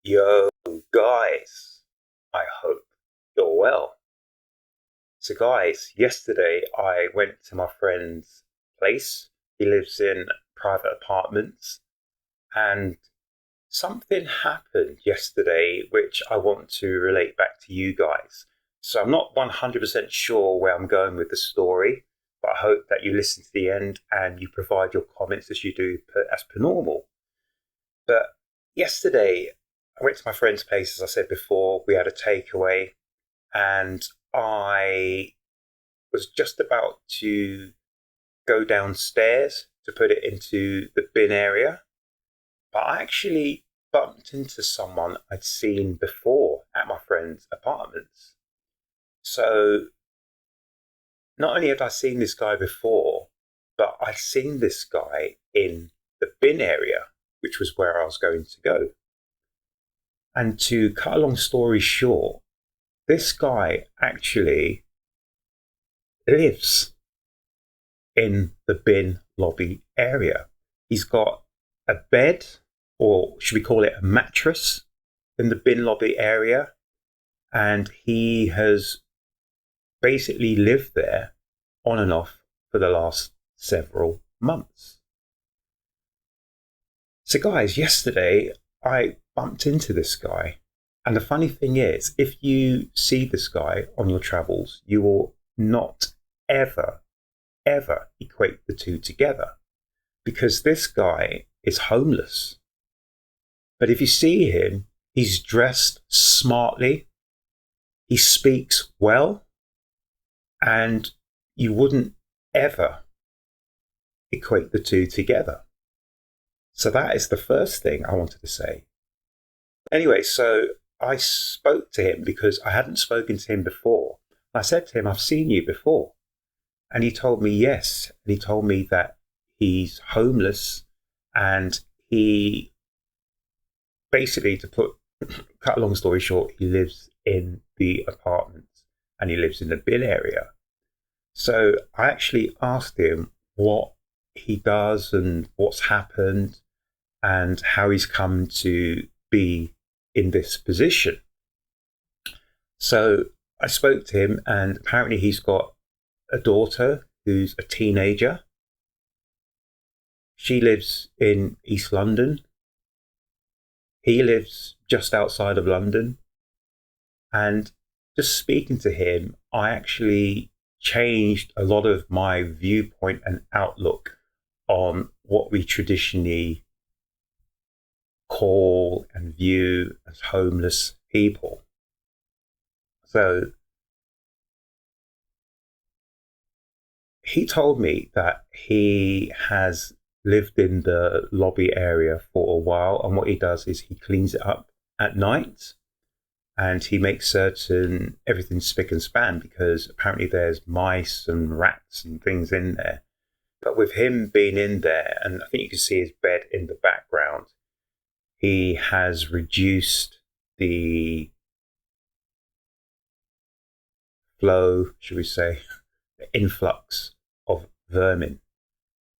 Yo, guys, I hope you're well. So, guys, yesterday I went to my friend's place. He lives in private apartments, and something happened yesterday which I want to relate back to you guys. So, I'm not 100% sure where I'm going with the story, but I hope that you listen to the end and you provide your comments as you do as per normal. But yesterday, I went to my friend's place, as I said before. We had a takeaway, and I was just about to go downstairs to put it into the bin area. But I actually bumped into someone I'd seen before at my friend's apartments. So not only had I seen this guy before, but I'd seen this guy in the bin area, which was where I was going to go. And to cut a long story short, this guy actually lives in the bin lobby area. He's got a bed, or should we call it a mattress, in the bin lobby area. And he has basically lived there on and off for the last several months. So, guys, yesterday I bumped into this guy. And the funny thing is, if you see this guy on your travels, you will not ever, ever equate the two together, because this guy is homeless. But if you see him, he's dressed smartly, he speaks well, and you wouldn't ever equate the two together. So that is the first thing I wanted to say. Anyway, so I spoke to him because I hadn't spoken to him before. I said to him, I've seen you before. And he told me yes. And he told me that he's homeless, and he basically, cut a long story short, he lives in the apartment and he lives in the bin area. So I actually asked him what he does and what's happened and how he's come to be in this position. So I spoke to him, and apparently he's got a daughter who's a teenager. She lives in East London. He lives just outside of London. And just speaking to him, I actually changed a lot of my viewpoint and outlook on what we traditionally call and view as homeless people. So he told me that he has lived in the lobby area for a while, and what he does is he cleans it up at night, and he makes certain everything's spick and span, because apparently there's mice and rats and things in there. But with him being in there, and I think you can see his bed in the background, he has reduced the flow, should we say, the influx of vermin.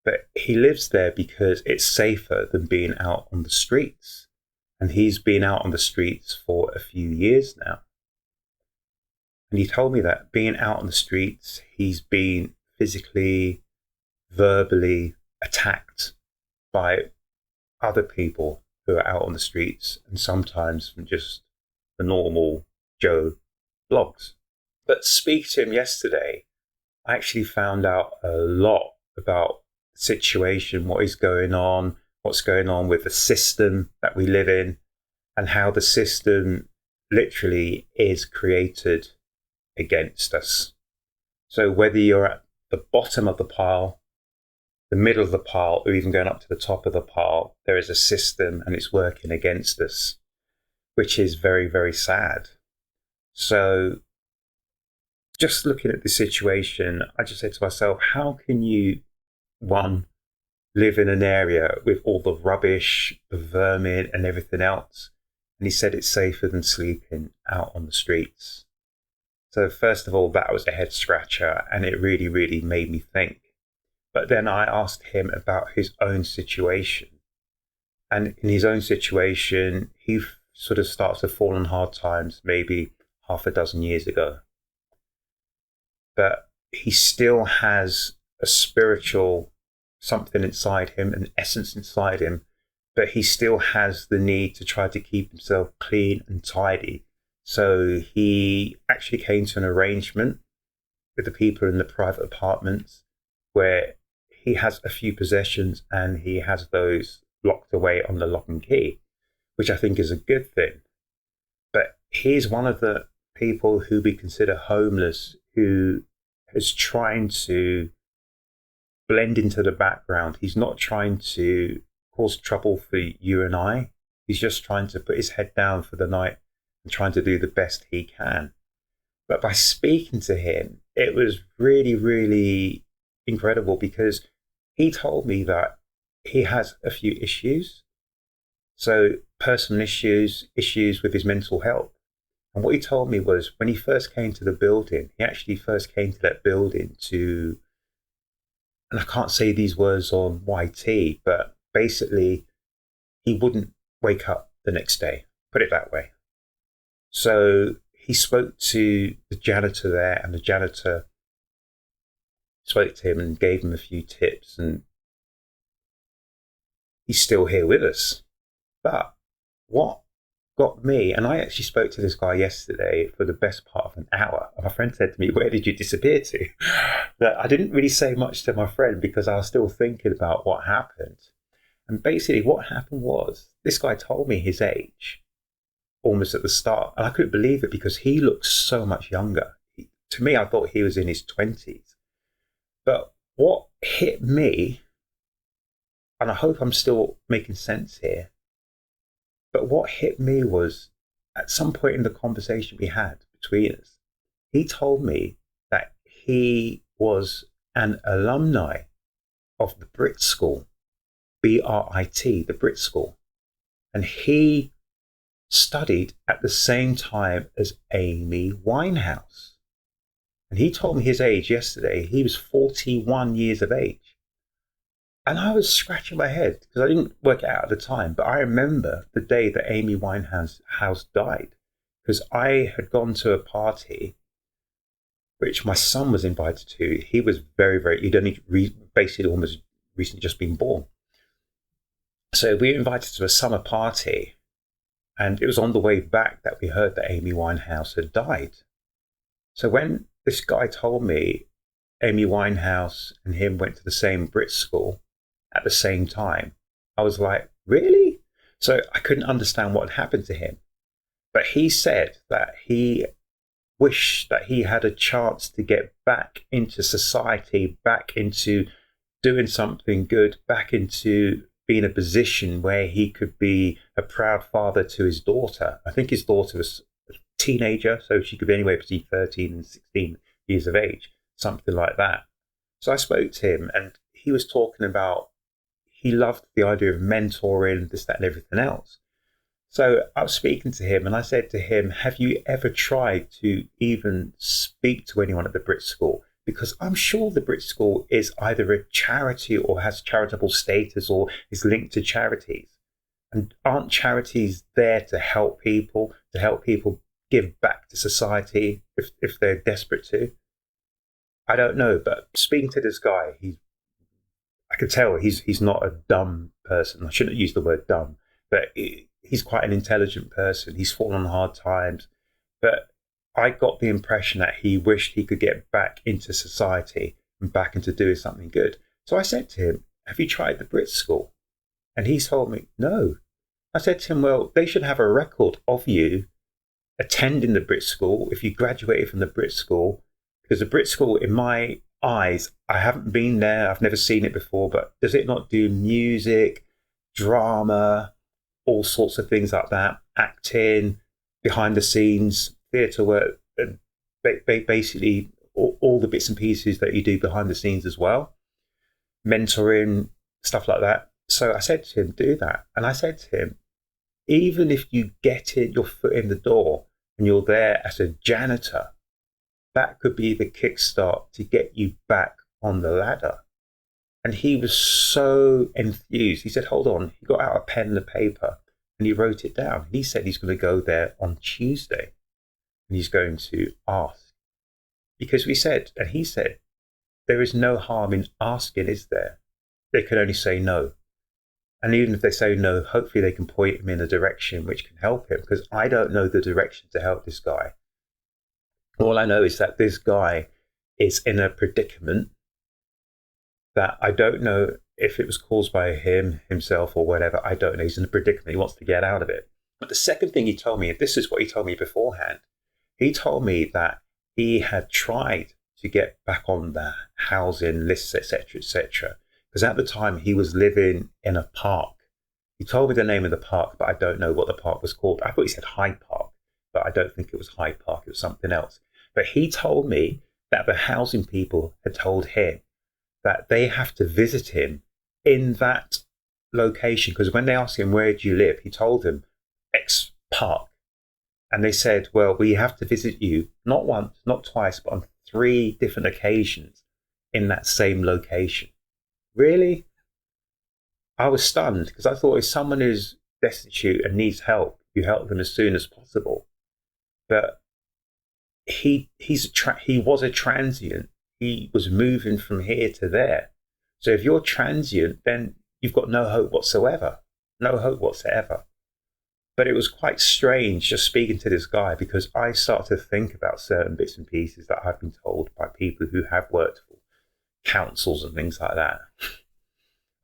But he lives there because it's safer than being out on the streets. And he's been out on the streets for a few years now. And he told me that being out on the streets, he's been physically, verbally attacked by other people who are out on the streets, and sometimes from just the normal Joe blogs. But speaking to him yesterday, I actually found out a lot about the situation, what is going on, what's going on with the system that we live in, and how the system literally is created against us. So whether you're at the bottom of the pile, the middle of the pile, or even going up to the top of the pile, there is a system and it's working against us, which is very, very sad. So just looking at the situation, I just said to myself, how can you, one, live in an area with all the rubbish, the vermin and everything else? And he said it's safer than sleeping out on the streets. So first of all, that was a head scratcher, and it really, really made me think. But then I asked him about his own situation. And in his own situation, he sort of starts to fall on hard times, maybe half a dozen years ago. But he still has a spiritual something inside him, an essence inside him, but he still has the need to try to keep himself clean and tidy. So he actually came to an arrangement with the people in the private apartments where he has a few possessions and he has those locked away on the lock and key, which I think is a good thing. But he's one of the people who we consider homeless, who is trying to blend into the background. He's not trying to cause trouble for you and I. He's just trying to put his head down for the night and trying to do the best he can. But by speaking to him, it was really, really incredible, because he told me that he has a few issues. So personal issues with his mental health. And what he told me was, when he first came to the building, he actually first came to that building to, and I can't say these words on YT, but basically he wouldn't wake up the next day, put it that way. So he spoke to the janitor there, and the janitor spoke to him and gave him a few tips, and he's still here with us. But what got me, and I actually spoke to this guy yesterday for the best part of an hour. And my friend said to me, "Where did you disappear to?" That I didn't really say much to my friend because I was still thinking about what happened. And basically what happened was, this guy told me his age almost at the start. And I couldn't believe it because he looked so much younger. To me, I thought he was in his 20s. But what hit me, and I hope I'm still making sense here, but what hit me was, at some point in the conversation we had between us, he told me that he was an alumni of the Brit School, BRIT, the Brit School. And he studied at the same time as Amy Winehouse. And he told me his age yesterday. He was 41 years of age. And I was scratching my head because I didn't work it out at the time. But I remember the day that Amy Winehouse died, because I had gone to a party which my son was invited to. He was he'd only basically almost recently just been born. So we were invited to a summer party. And it was on the way back that we heard that Amy Winehouse had died. So when this guy told me Amy Winehouse and him went to the same Brit School at the same time, I was like, really? So I couldn't understand what had happened to him. But he said that he wished that he had a chance to get back into society, back into doing something good, back into be in a position where he could be a proud father to his daughter. I think his daughter was a teenager, so she could be anywhere between 13 and 16 years of age, something like that. So I spoke to him, and he was talking about, he loved the idea of mentoring, this, that, and everything else. So I was speaking to him, and I said to him, have you ever tried to even speak to anyone at the Brit School? Because I'm sure the Brit School is either a charity or has charitable status or is linked to charities. And aren't charities there to help people give back to society if they're desperate to? I don't know, but speaking to this guy, I could tell he's not a dumb person. I shouldn't use the word dumb, but he's quite an intelligent person. He's fallen on hard times, but I got the impression that he wished he could get back into society and back into doing something good. So I said to him, have you tried the Brit School? And he told me, no. I said to him, well, they should have a record of you attending the Brit School if you graduated from the Brit School. Because the Brit School, in my eyes, I haven't been there, I've never seen it before, but does it not do music, drama, all sorts of things like that, acting, behind the scenes, theatre work, basically all the bits and pieces that you do behind the scenes as well, mentoring, stuff like that. So I said to him, do that. And I said to him, even if you get your foot in the door and you're there as a janitor, that could be the kickstart to get you back on the ladder. And he was so enthused. He said, hold on. He got out a pen and a paper And he wrote it down. He said he's going to go there on Tuesday and he's going to ask. Because he said, there is no harm in asking, is there? They can only say no. And even if they say no, hopefully they can point him in a direction which can help him, because I don't know the direction to help this guy. All I know is that this guy is in a predicament that I don't know if it was caused by himself or whatever. I don't know. He's in a predicament. He wants to get out of it. But the second thing he told me, and this is what he told me beforehand, he told me that he had tried to get back on the housing lists, etc., because at the time he was living in a park. He told me the name of the park, but I don't know what the park was called. I thought he said Hyde Park, but I don't think it was Hyde Park. It was something else. But he told me that the housing people had told him that they have to visit him in that location, because when they asked him, where do you live? He told them X park. And they said, well, we have to visit you not once, not twice, but on 3 different occasions in that same location. Really? I was stunned, because I thought if someone is destitute and needs help, you help them as soon as possible. But he was a transient. He was moving from here to there. So if you're transient, then you've got no hope whatsoever. No hope whatsoever. But it was quite strange just speaking to this guy, because I started to think about certain bits and pieces that I've been told by people who have worked for councils and things like that. I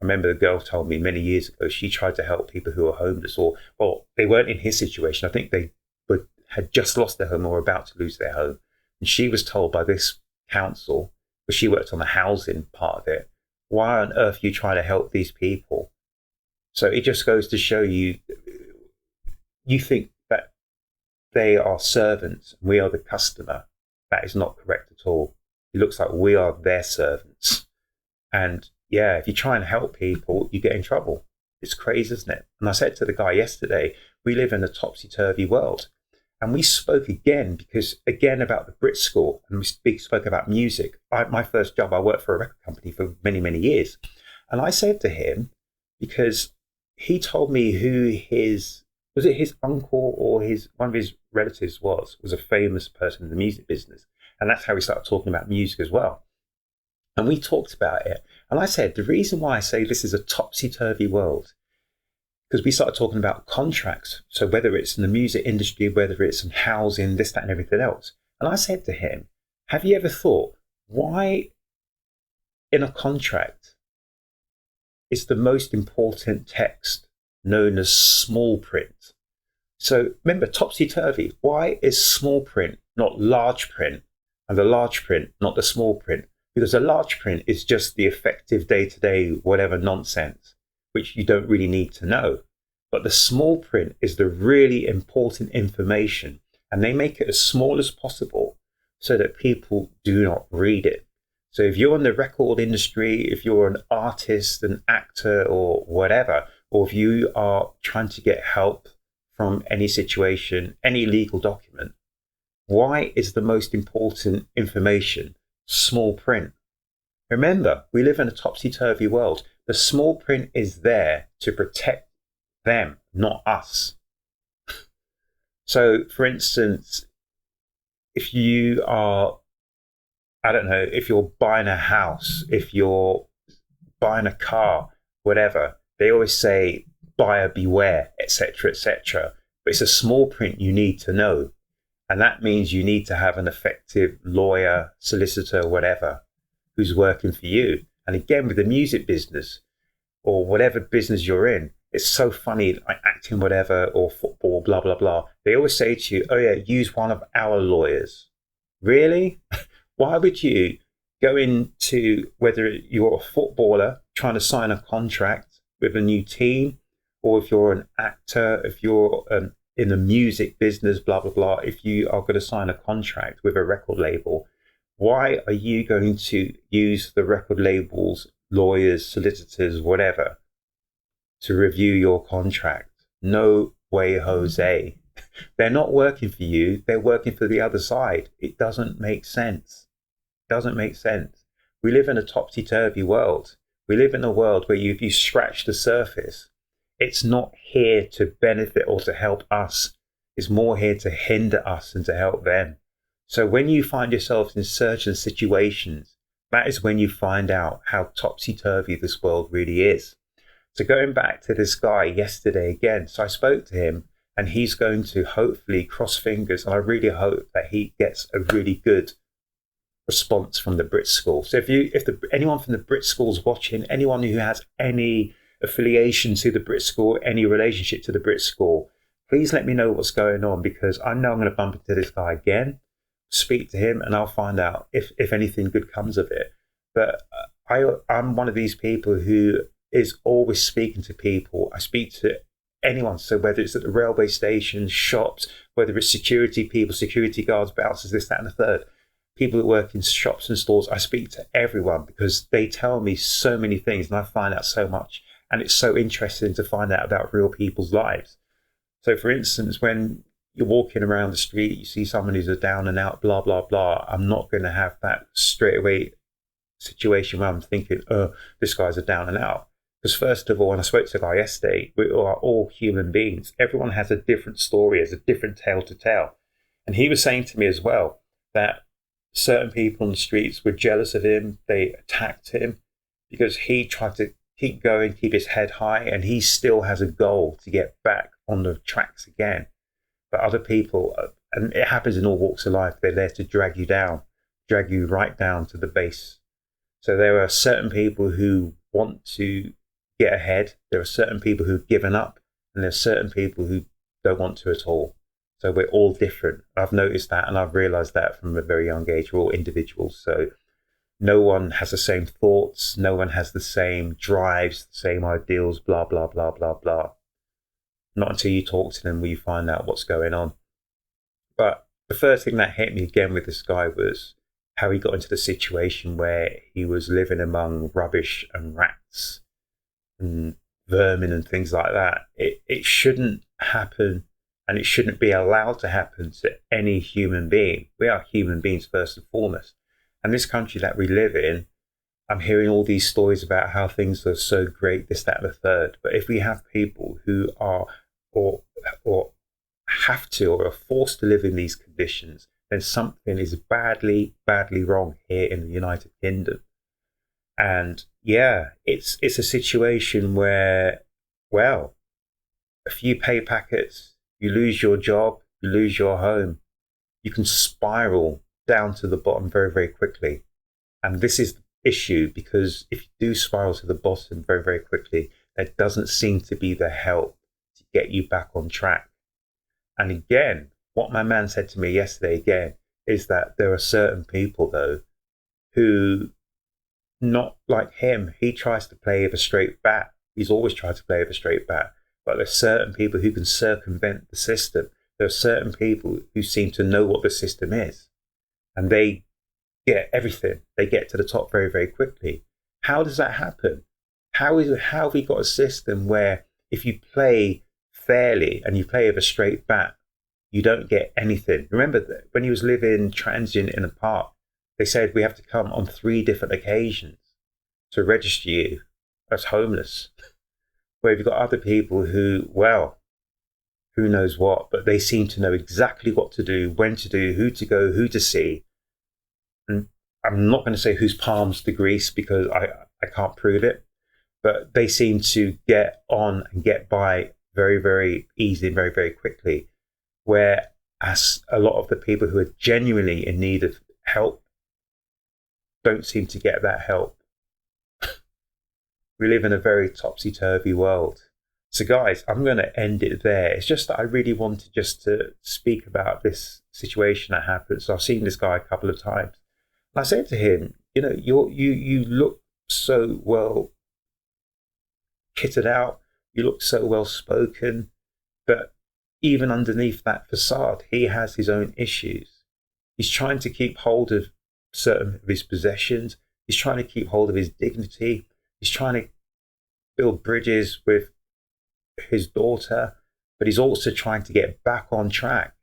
remember the girl told me many years ago, she tried to help people who were homeless, or, well, they weren't in his situation. I think they had just lost their home or were about to lose their home. And she was told by this council, because she worked on the housing part of it, why on earth are you trying to help these people? So it just goes to show you, you think that they are servants, we are the customer. That is not correct at all. It looks like we are their servants. And yeah, if you try and help people, you get in trouble. It's crazy, isn't it? And I said to the guy yesterday, we live in a topsy-turvy world. And we spoke again about the Brit School, and we spoke about music. My first job, I worked for a record company for many, many years. And I said to him, because he told me who was it his uncle or one of his relatives was a famous person in the music business. And that's how we started talking about music as well. And we talked about it. And I said, the reason why I say this is a topsy-turvy world, because we started talking about contracts. So whether it's in the music industry, whether it's in housing, this, that, and everything else. And I said to him, have you ever thought why in a contract is the most important text known as small print? So remember, topsy-turvy, why is small print not large print, and the large print not the small print? Because the large print is just the effective day-to-day whatever nonsense, which you don't really need to know. But the small print is the really important information, and they make it as small as possible so that people do not read it. So if you're in the record industry, if you're an artist, an actor or whatever, or if you are trying to get help from any situation, any legal document, why is the most important information small print? Remember, we live in a topsy-turvy world. The small print is there to protect them, not us. So, for instance, if you are, I don't know, if you're buying a house, if you're buying a car, whatever, they always say, buyer beware, etc., etc. But it's a small print you need to know. And that means you need to have an effective lawyer, solicitor, whatever, who's working for you. And again, with the music business or whatever business you're in, it's so funny, like acting, whatever, or football, blah, blah, blah. They always say to you, oh yeah, use one of our lawyers. Really? Why would you go into, whether you're a footballer trying to sign a contract with a new team, or if you're an actor, if you're in the music business, blah, blah, blah, if you are going to sign a contract with a record label, why are you going to use the record label's lawyers, solicitors, whatever, to review your contract? No way, Jose. They're not working for you. They're working for the other side. It doesn't make sense. It doesn't make sense. We live in a topsy-turvy world. We live in a world where if you scratch the surface, it's not here to benefit or to help us. It's more here to hinder us and to help them. So when you find yourself in certain situations, that is when you find out how topsy-turvy this world really is. So going back to this guy yesterday again, so I spoke to him, and he's going to hopefully, cross fingers, and I really hope that he gets a really good response from the Brit School. So if anyone from the Brit School is watching, anyone who has any affiliation to the Brit School, any relationship to the Brit School, please let me know what's going on, because I know I'm going to bump into this guy again, speak to him, and I'll find out if anything good comes of it. But I'm one of these people who is always speaking to people. I speak to anyone. So whether it's at the railway stations, shops, whether it's security people, security guards, bouncers, this, that, and the third, people that work in shops and stores, I speak to everyone because they tell me so many things and I find out so much. And it's so interesting to find out about real people's lives. So for instance, when you're walking around the street, you see someone who's a down and out, blah, blah, blah. I'm not going to have that straight away situation where I'm thinking, oh, this guy's a down and out. Because first of all, when I spoke to a guy yesterday, we are all human beings. Everyone has a different story, has a different tale to tell. And he was saying to me as well that certain people on the streets were jealous of him. They attacked him because he tried to keep going, keep his head high, and he still has a goal to get back on the tracks again. But other people, and it happens in all walks of life, they're there to drag you down, drag you right down to the base. So there are certain people who want to get ahead. There are certain people who've given up, and there's certain people who don't want to at all. So we're all different. I've noticed that, and I've realized that from a very young age. We're all individuals. So no one has the same thoughts. No one has the same drives, the same ideals, blah, blah, blah, blah, blah. Not until you talk to them will you find out what's going on. But the first thing that hit me again with this guy was how he got into the situation where he was living among rubbish and rats and vermin and things like that. It shouldn't happen, and it shouldn't be allowed to happen to any human being. We are human beings first and foremost. And this country that we live in, I'm hearing all these stories about how things are so great, this, that, and the third. But if we have people who are or have to or are forced to live in these conditions, then something is badly, badly wrong here in the United Kingdom. And yeah, it's a situation where, well, a few pay packets, you lose your job, you lose your home, you can spiral down to the bottom very, very quickly. And this is the issue, because if you do spiral to the bottom very, very quickly, there doesn't seem to be the help to get you back on track. And again, what my man said to me yesterday again is that there are certain people, though, who, not like him, he tries to play with a straight bat. He's always tried to play with a straight bat. But there's certain people who can circumvent the system. There are certain people who seem to know what the system is. And they get everything. They get to the top very, very quickly. How does that happen? How have we got a system where if you play fairly and you play with a straight bat, you don't get anything? Remember that when he was living transient in a park, they said we have to come on 3 different occasions to register you as homeless. Where you've got other people who, well, who knows what, but they seem to know exactly what to do, when to do, who to go, who to see. And I'm not going to say whose palms to grease because I can't prove it, but they seem to get on and get by very, very easily and very, very quickly. Whereas a lot of the people who are genuinely in need of help don't seem to get that help. We live in a very topsy-turvy world. So guys, I'm going to end it there. It's just that I really wanted just to speak about this situation that happened. So I've seen this guy a couple of times. And I said to him, you know, you look so well kitted out. You look so well spoken. But even underneath that facade, he has his own issues. He's trying to keep hold of certain of his possessions. He's trying to keep hold of his dignity. He's trying to build bridges with his daughter, but he's also trying to get back on track.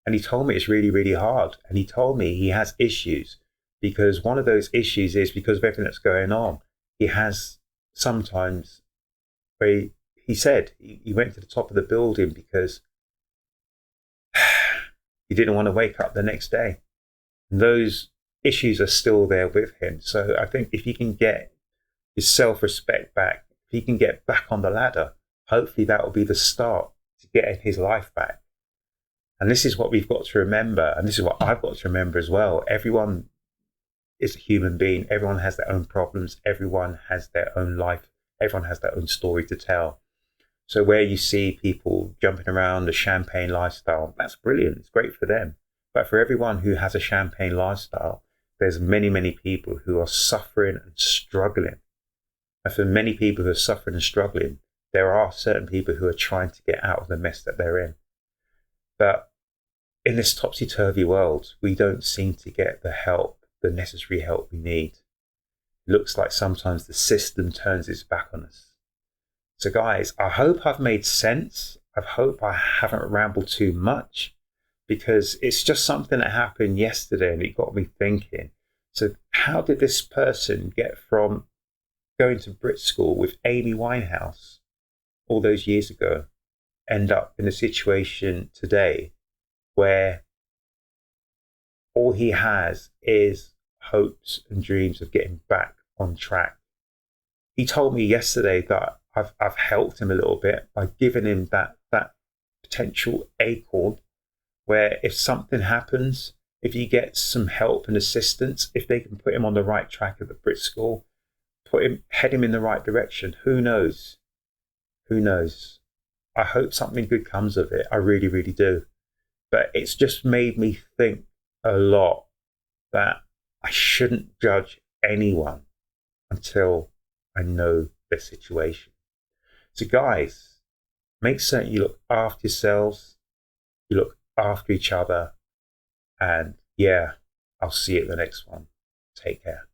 And he told me it's really, really hard. And he told me he has issues because one of those issues is because of everything that's going on. He has sometimes where he said he went to the top of the building because he didn't want to wake up the next day. And those issues are still there with him. So I think if he can get his self-respect back, if he can get back on the ladder, hopefully that will be the start to getting his life back. And this is what we've got to remember, and this is what I've got to remember as well. Everyone is a human being. Everyone has their own problems. Everyone has their own life. Everyone has their own story to tell. So where you see people jumping around the champagne lifestyle, that's brilliant. It's great for them. But for everyone who has a champagne lifestyle, there's many, many people who are suffering and struggling. And for many people who are suffering and struggling, there are certain people who are trying to get out of the mess that they're in. But in this topsy-turvy world, we don't seem to get the help, the necessary help we need. It looks like sometimes the system turns its back on us. So guys, I hope I've made sense. I hope I haven't rambled too much, because it's just something that happened yesterday and it got me thinking. So how did this person get from going to Brit School with Amy Winehouse all those years ago, end up in a situation today where all he has is hopes and dreams of getting back on track? He told me yesterday that I've helped him a little bit by giving him that potential acorn where if something happens, if he gets some help and assistance, if they can put him on the right track at the Brit School, head him in the right direction, who knows? Who knows? I hope something good comes of it. I really, really do. But it's just made me think a lot that I shouldn't judge anyone until I know their situation. So guys, make certain you look after yourselves, you look after each other, and yeah, I'll see you at the next one. Take care.